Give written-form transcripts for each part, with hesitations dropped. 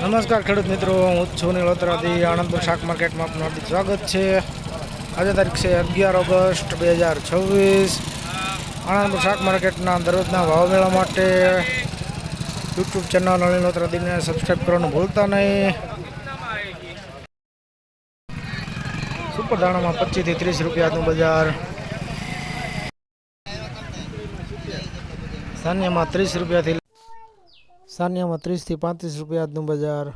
નમસ્કાર ખેડૂત મિત્રો, હું છું નીલ ઓતરાથી આણંદપુર શાક માર્કેટમાં આપનું હાર્દિક સ્વાગત છે। આજે તારીખ છે 11 ઓગસ્ટ 2024। આણંદપુર શાક માર્કેટના દરરોજના ભાવ મેળવવા માટે યુટ્યુબ ચેનલ નીલ ઓતરાથીને સબસ્ક્રાઈબ કરવાનું ભૂલતા નહીં। સુપર દાણામાં 25 થી 30 રૂપિયાનું બજાર, સાનિયામાં 30 રૂપિયાથી 30 થી 35 રૂપિયાનું બજાર,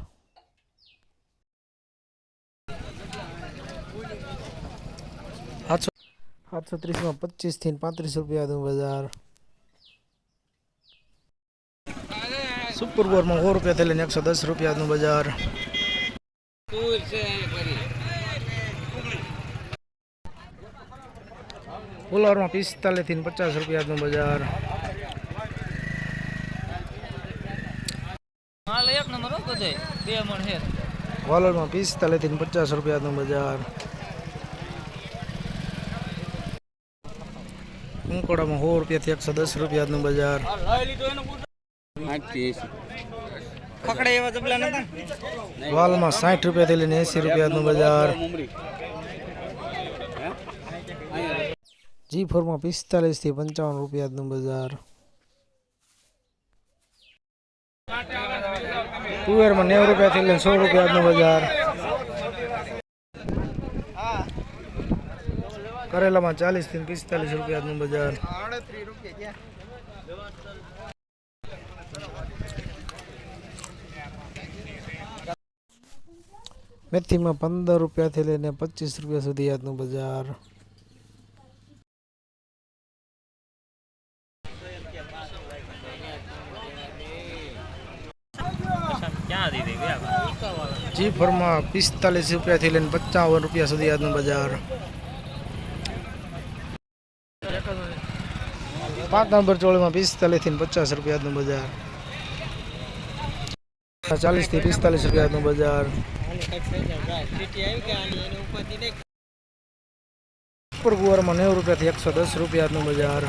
730 માં 25 થી 35 રૂપિયાનું બજાર, સુપર ગોરમાં 100 રૂપિયાથી લઈને 110 રૂપિયાનું બજાર, ફુલાવરમાં 45 થી 50 રૂપિયાનું બજાર, વાલોરમાં 45 થી 50 રૂપિયાનું બજાર, કંકોડામાં 100 રૂપિયાથી 110 રૂપિયાનું બજાર, વાલમાં 60 રૂપિયાથી લઈને 80 રૂપિયાનું બજાર, G4માં 45 થી 55 રૂપિયાનું બજાર, તુવેરમાં 90 રૂપિયાથી લઈને 100 રૂપિયાનું બજાર, કરેલામાં 40 થી 45 રૂપિયાનું બજાર, મેથીમાં 15 રૂપિયાથી લઈને 25 રૂપિયા સુધી આજનું બજાર, G4માં 45 રૂપિયાથી લઈને 55 રૂપિયા સુધી આજનું બજાર, 5 નંબર ચોળીમાં 45 થી 50 રૂપિયાનું બજાર, 40 થી 45 રૂપિયાનું બજાર, સુપર ગુવારમાં 90 રૂપિયાથી 110 રૂપિયાનું બજાર,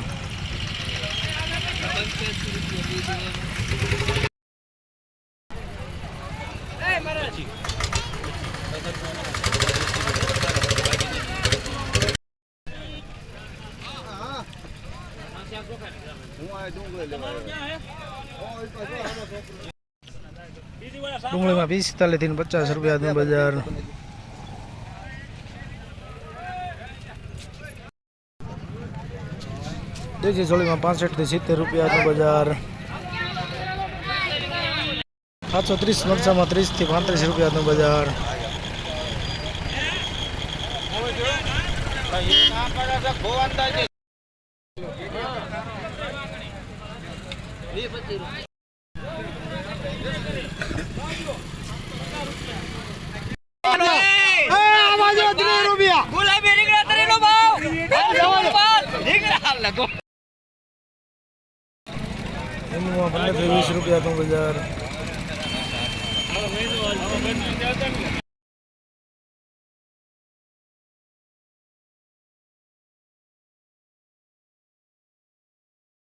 ડુંગળીમાં 45 થી 50 રૂપિયાનું બજાર, દેશી ચોળીમાં 65 થી 70 રૂપિયાનું બજાર, 730 મરચામાં 30 થી 35 રૂપિયાનું બજાર, એમાં 15 થી 20 રૂપિયાનું બજાર,